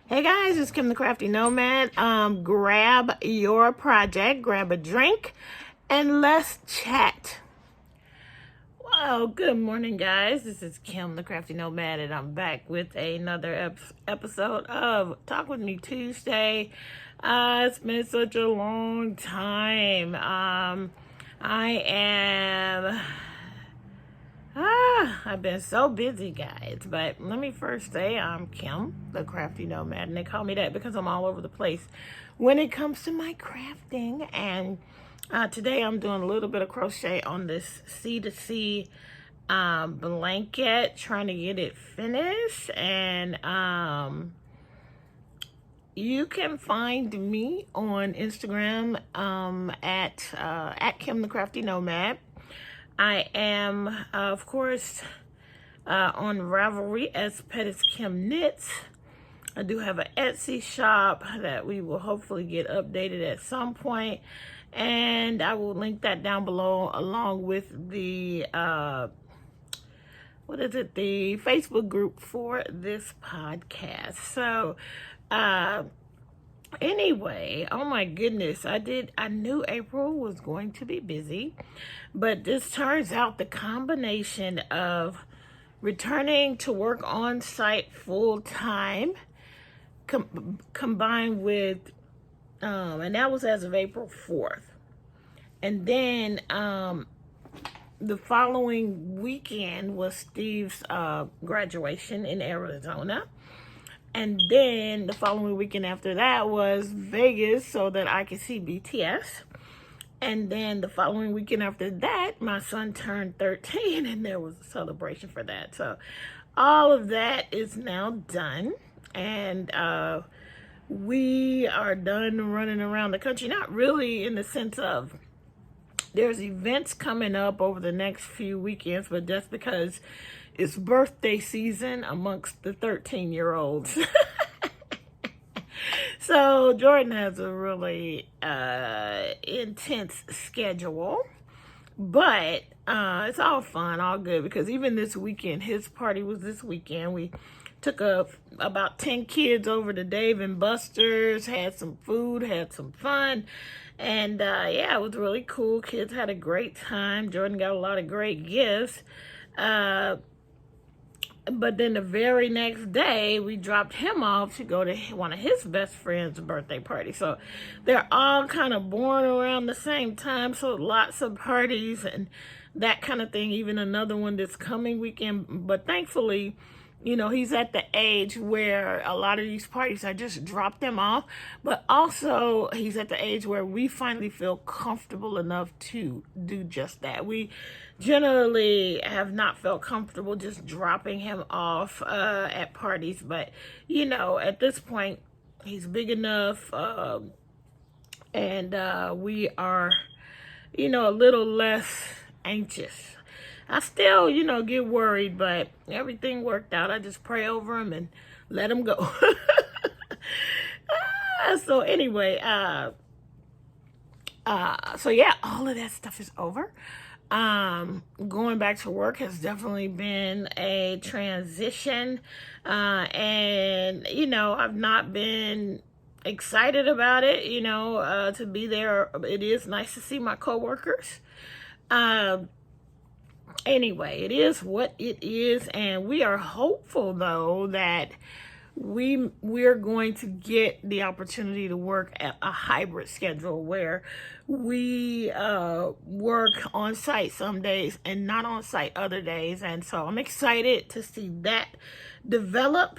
Hey guys, it's Kim the Crafty Nomad. Grab your project, grab a drink, and let's chat. Well, good morning, guys. This is Kim the Crafty Nomad, and I'm back with another episode of Talk With Me Tuesday. It's been such a long time. I've been so busy, guys. But let me first say I'm Kim, the Crafty Nomad, and they call me that because I'm all over the place when it comes to my crafting. And today I'm doing a little bit of crochet on this C2C blanket, trying to get it finished. And you can find me on Instagram at Kim the Crafty Nomad. I am, of course, on Ravelry as Pettis Kim Knits. I do have an Etsy shop that we will hopefully get updated at some point, and I will link that down below along with the the Facebook group for this podcast. So anyway, oh my goodness, I knew April was going to be busy, but this turns out the combination of returning to work on site full time combined with and that was as of April 4th, and then the following weekend was Steve's graduation in Arizona. And then the following weekend after that was Vegas so that I could see BTS. And then the following weekend after that, my son turned 13 and there was a celebration for that. So all of that is now done. And we are done running around the country. Not really in the sense of there's events coming up over the next few weekends, but just because it's birthday season amongst the 13-year-olds. So Jordan has a really intense schedule, but it's all fun, all good, because even this weekend, his party was this weekend. We took about 10 kids over to Dave and Buster's, had some food, had some fun, and yeah, it was really cool. Kids had a great time. Jordan got a lot of great gifts. But then the very next day, we dropped him off to go to one of his best friend's birthday party. So they're all kind of born around the same time. So lots of parties and that kind of thing. Even another one this coming weekend. But thankfully, you know, he's at the age where a lot of these parties, I just drop them off. But also, he's at the age where we finally feel comfortable enough to do just that. We generally have not felt comfortable just dropping him off at parties. But, you know, at this point, he's big enough. And we are, you know, a little less anxious. I still, you know, get worried, but everything worked out. I just pray over him and let him go. So anyway, so yeah, all of that stuff is over. Going back to work has definitely been a transition. And, you know, I've not been excited about it, you know, to be there. It is nice to see my coworkers. Anyway, it is what it is, and we are hopeful though that we're going to get the opportunity to work at a hybrid schedule where we work on site some days and not on site other days. And so I'm excited to see that develop.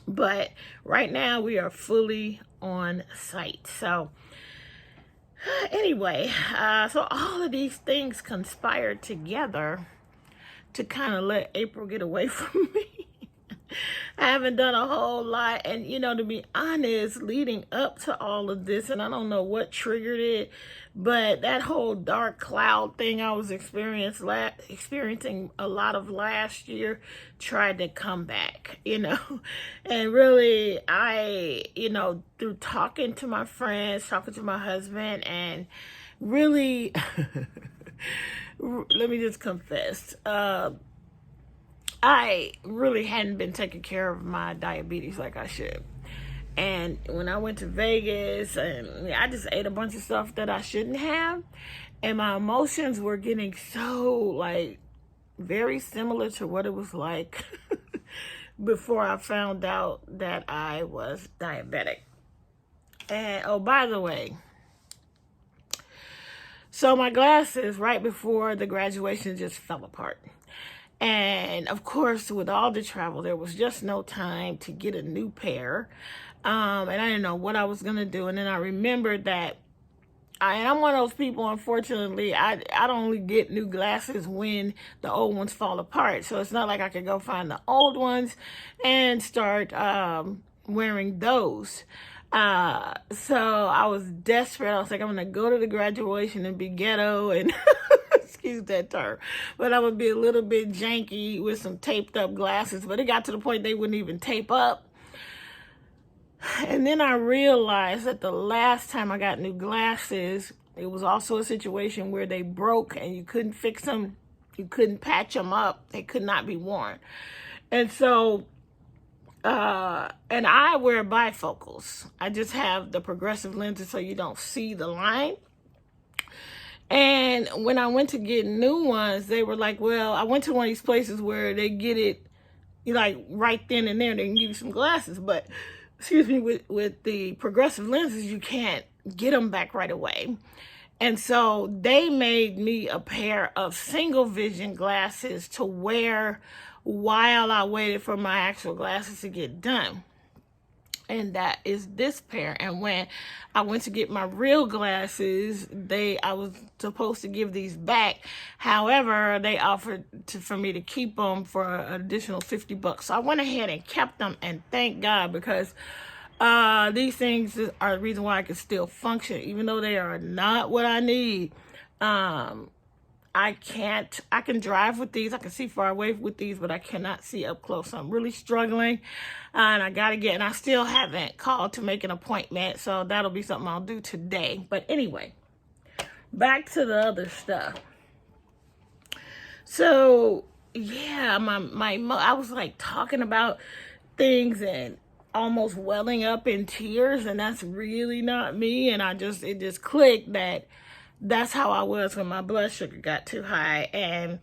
But right now we are fully on site. So anyway, so all of these things conspired together to kind of let April get away from me. I haven't done a whole lot, and you know, to be honest, leading up to all of this, and I don't know what triggered it, but that whole dark cloud thing I was experiencing a lot of last year tried to come back, you know. And really, you know, through talking to my friends, talking to my husband, and really, let me just confess, I really hadn't been taking care of my diabetes like I should. And when I went to Vegas, and I just ate a bunch of stuff that I shouldn't have, and my emotions were getting so like very similar to what it was like before I found out that I was diabetic. And oh, by the way, so my glasses right before the graduation just fell apart. And of course, with all the travel, there was just no time to get a new pair. And I didn't know what I was going to do. And then I remembered that and I'm one of those people, unfortunately, I only get new glasses when the old ones fall apart. So it's not like I could go find the old ones and start wearing those. So I was desperate. I was like, I'm going to go to the graduation and be ghetto and excuse that term, but I would be a little bit janky with some taped up glasses. But it got to the point they wouldn't even tape up. And then I realized that the last time I got new glasses, it was also a situation where they broke and you couldn't fix them. You couldn't patch them up. They could not be worn. And so, and I wear bifocals. I just have the progressive lenses so you don't see the line. And when I went to get new ones, they were like, well, I went to one of these places where they get it like right then and there. They can give you some glasses, but excuse me, with the progressive lenses, you can't get them back right away. And so they made me a pair of single vision glasses to wear while I waited for my actual glasses to get done. And that is this pair. And when I went to get my real glasses, I was supposed to give these back. However, they offered for me to keep them for an additional $50. So I went ahead and kept them, and thank God, because these things are the reason why I can still function, even though they are not what I need. I can drive with these. I can see far away with these, but I cannot see up close. So I'm really struggling. And I still haven't called to make an appointment. So that'll be something I'll do today. But anyway, back to the other stuff. So yeah, I was like talking about things and almost welling up in tears, and that's really not me. And it just clicked that that's how I was when my blood sugar got too high, and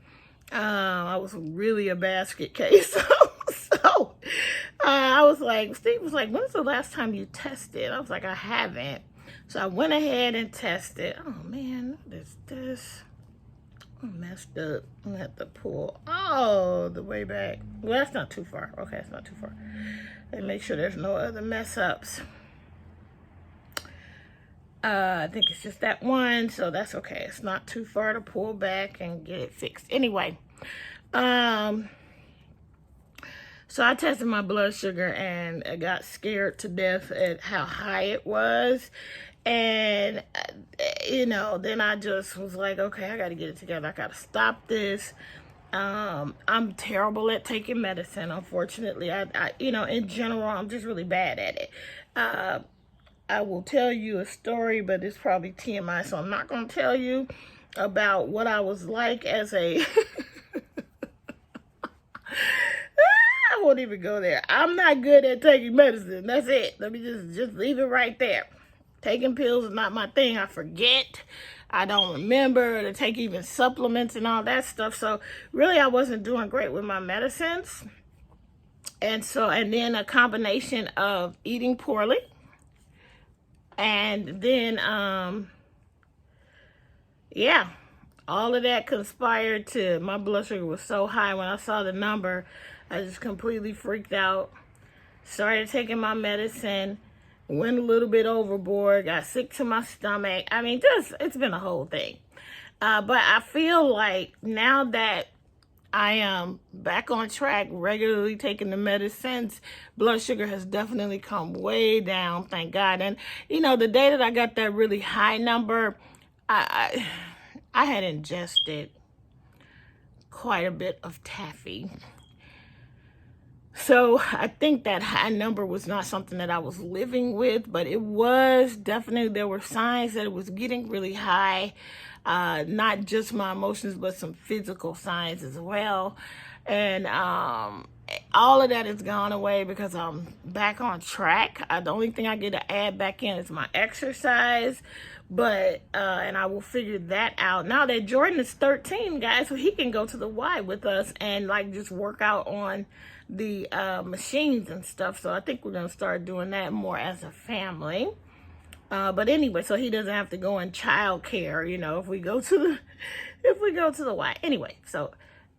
I was really a basket case. So I was like, Steve was like, when's the last time you tested? I was like, I haven't. So I went ahead and tested. Oh man, what is this? I'm messed up. I'm gonna have to pull the way back. Well, that's not too far. Okay, it's not too far. And make sure there's no other mess ups. I think it's just that one, so that's okay. It's not too far to pull back and get it fixed. Anyway, so I tested my blood sugar, and I got scared to death at how high it was. And, then I just was like, okay, I got to get it together. I got to stop this. I'm terrible at taking medicine, unfortunately. In general, I'm just really bad at it. I will tell you a story, but it's probably TMI, so I'm not going to tell you about what I was like as a... I won't even go there. I'm not good at taking medicine. That's it. Let me just leave it right there. Taking pills is not my thing. I forget. I don't remember to take even supplements and all that stuff. So really, I wasn't doing great with my medicines. And then a combination of eating poorly. And then, all of that conspired to, my blood sugar was so high. When I saw the number, I just completely freaked out. Started taking my medicine, went a little bit overboard, got sick to my stomach. I mean, it's been a whole thing. But I feel like now that I am back on track, regularly taking the medicines, blood sugar has definitely come way down, thank God. And, the day that I got that really high number, I had ingested quite a bit of taffy. So I think that high number was not something that I was living with, but it was definitely, there were signs that it was getting really high. Not just my emotions, but some physical signs as well. And all of that has gone away because I'm back on track. The only thing I get to add back in is my exercise. But and I will figure that out now that Jordan is 13, guys, so he can go to the Y with us and like just work out on the machines and stuff. So I think we're gonna start doing that more as a family. But anyway, so he doesn't have to go in childcare, you know, if we go to the Y. Anyway, so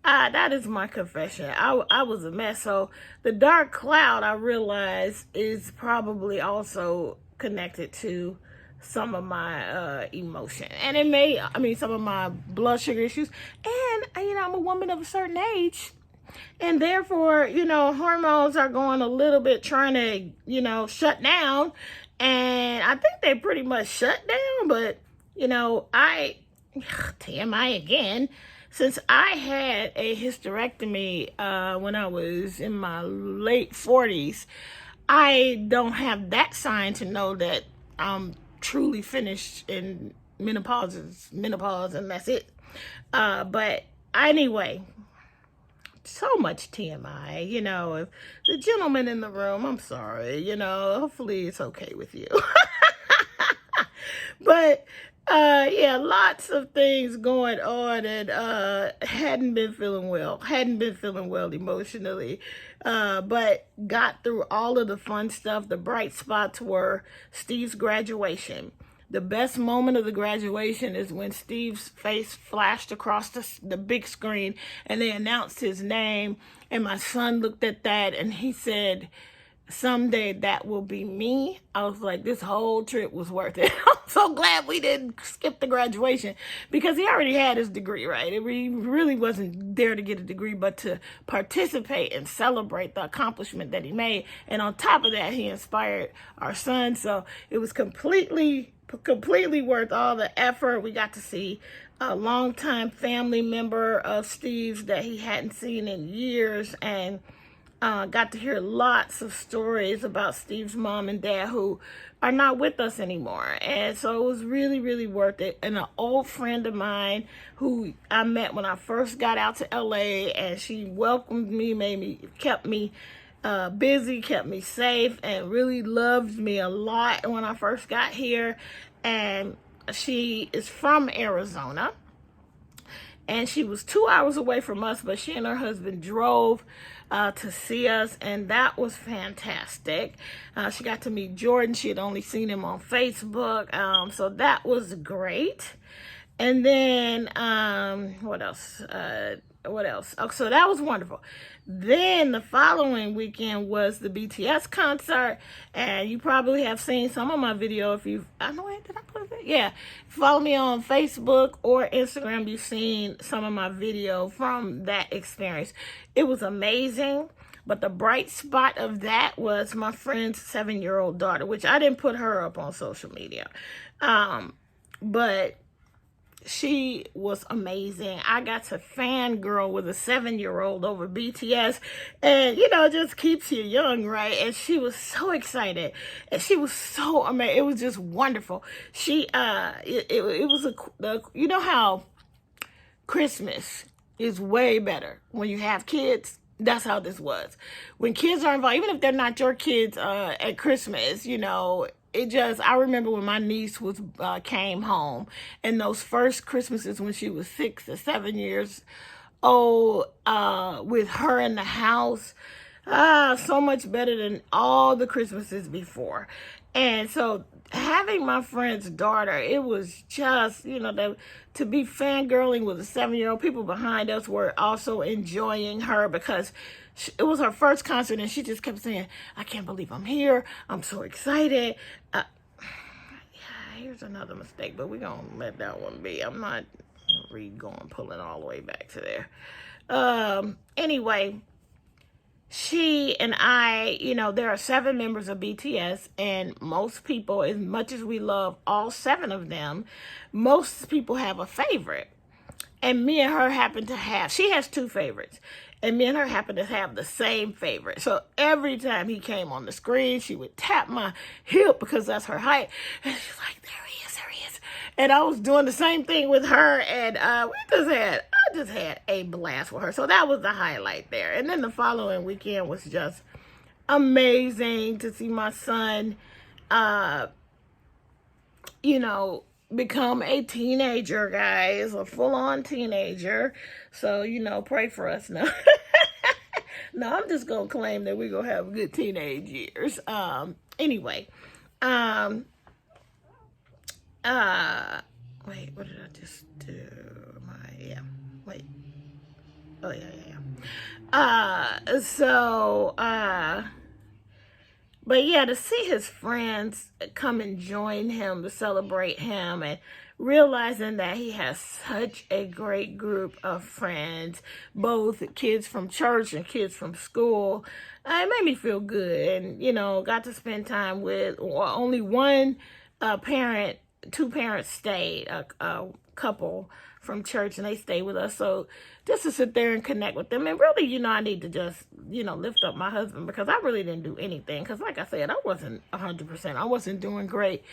that is my confession. I was a mess. So the dark cloud, I realize, is probably also connected to some of my emotion, and it may, I mean, some of my blood sugar issues, and you know, I'm a woman of a certain age, and therefore, you know, hormones are going a little bit trying to, you know, shut down, and I think they pretty much shut down. But you know, TMI again, since I had a hysterectomy when I was in my late 40s, I don't have that sign to know that I'm truly finished in menopause, and that's it. But anyway, so much TMI, you know. If the gentleman in the room, I'm sorry, you know, hopefully it's okay with you. But yeah, lots of things going on, and hadn't been feeling well emotionally, but got through all of the fun stuff. The bright spots were Steve's graduation. The best moment of the graduation is when Steve's face flashed across the big screen and they announced his name, and my son looked at that and he said, "Someday that will be me." I was like, this whole trip was worth it. I'm so glad we didn't skip the graduation, because he already had his degree, right? He really wasn't there to get a degree, but to participate and celebrate the accomplishment that he made. And on top of that, he inspired our son. So it was completely worth all the effort. We got to see a longtime family member of Steve's that he hadn't seen in years, and got to hear lots of stories about Steve's mom and dad who are not with us anymore. And so it was really, really worth it. And an old friend of mine who I met when I first got out to LA, and she welcomed me, kept me busy, kept me safe, and really loved me a lot when I first got here. And she is from Arizona, and she was 2 hours away from us, but she and her husband drove to see us, and that was fantastic. She got to meet Jordan. She had only seen him on Facebook, so that was great. And then what else? Oh, so that was wonderful. Then the following weekend was the BTS concert, and you probably have seen some of my video. If you, I know, did I put it? Yeah, follow me on Facebook or Instagram. You've seen some of my video from that experience. It was amazing. But the bright spot of that was my friend's 7-year-old daughter, which I didn't put her up on social media, but she was amazing. I got to fangirl with a 7-year-old over BTS, and you know, it just keeps you young, right? And she was so excited, and she was so amazing. It was just wonderful. She it was you know how Christmas is way better when you have kids. That's how this was. When kids are involved, even if they're not your kids at Christmas, you know, I remember when my niece came home, and those first Christmases when she was 6 or 7 years old, with her in the house, so much better than all the Christmases before. And so having my friend's daughter, it was just, you know, to be fangirling with a 7-year-old. People behind us were also enjoying her because it was her first concert, and she just kept saying, "I can't believe I'm here. I'm so excited." Yeah, here's another mistake, but we're going to let that one be. I'm not pulling all the way back to there. Anyway, she and I, you know, there are 7 members of BTS, and most people, as much as we love all 7 of them, most people have a favorite. And me and her happen to have, she has 2 favorites. And me and her happened to have the same favorite. So every time he came on the screen, she would tap my hip because that's her height. And she's like, there he is, there he is. And I was doing the same thing with her. And I just had a blast with her. So that was the highlight there. And then the following weekend was just amazing to see my son, you know, become a teenager, guys, a full-on teenager. So, you know, pray for us now. No, I'm just gonna claim that we're gonna have good teenage years. Anyway, wait, what did I just do? But yeah, to see his friends come and join him to celebrate him, and realizing that he has such a great group of friends, both kids from church and kids from school, it made me feel good. And, you know, got to spend time with only one parent, two parents stayed, a couple from church, and they stayed with us. So just to sit there and connect with them. And really, you know, I need to just, you know, lift up my husband, because I really didn't do anything. Because like I said, I wasn't 100%. I wasn't doing great.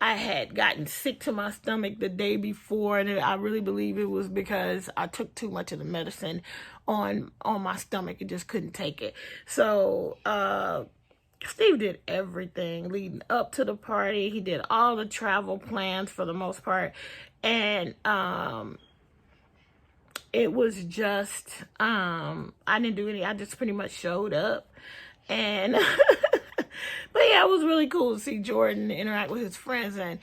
I had gotten sick to my stomach the day before, and I really believe it was because I took too much of the medicine on my stomach and just couldn't take it. So, Steve did everything leading up to the party. He did all the travel plans for the most part. And it was just, I didn't do any, I just pretty much showed up. And, but yeah, it was really cool to see Jordan interact with his friends. And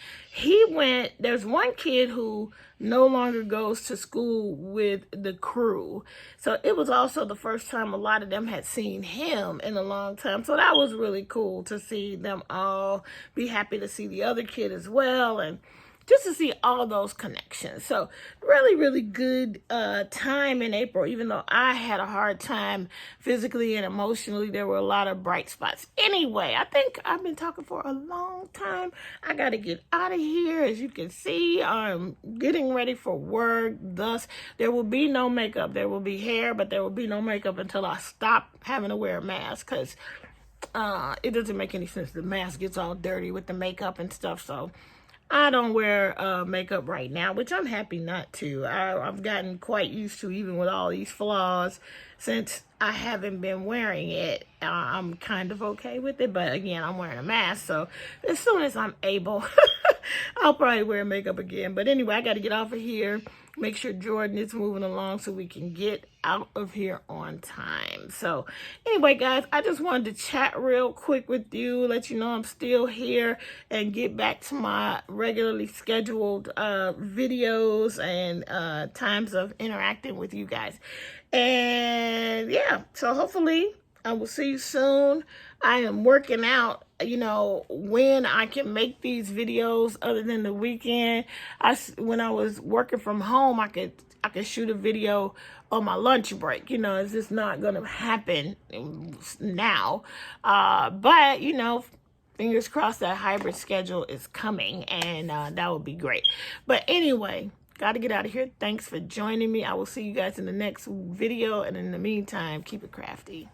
there's one kid who no longer goes to school with the crew. So it was also the first time a lot of them had seen him in a long time. So that was really cool to see them all be happy to see the other kid as well. And just to see all those connections. So really, really good time in April. Even though I had a hard time physically and emotionally, there were a lot of bright spots. Anyway, I think I've been talking for a long time. I got to get out of here. As you can see, I'm getting ready for work. Thus, there will be no makeup. There will be hair, but there will be no makeup until I stop having to wear a mask, because it doesn't make any sense. The mask gets all dirty with the makeup and stuff. So I don't wear makeup right now, which I'm happy not to. I've gotten quite used to, even with all these flaws, since I haven't been wearing it. I'm kind of okay with it, but again, I'm wearing a mask, so as soon as I'm able, I'll probably wear makeup again. But anyway, I got to get off of here, make sure Jordan is moving along so we can get out of here on time. So anyway, guys, I just wanted to chat real quick with you, let you know I'm still here, and get back to my regularly scheduled videos and times of interacting with you guys. And yeah, so hopefully I will see you soon. I am working out, you know, when I can make these videos other than the weekend. When I was working from home, I could shoot a video on my lunch break. You know, it's just not going to happen now. But, you know, fingers crossed that hybrid schedule is coming, and that would be great. But anyway, got to get out of here. Thanks for joining me. I will see you guys in the next video. And in the meantime, keep it crafty.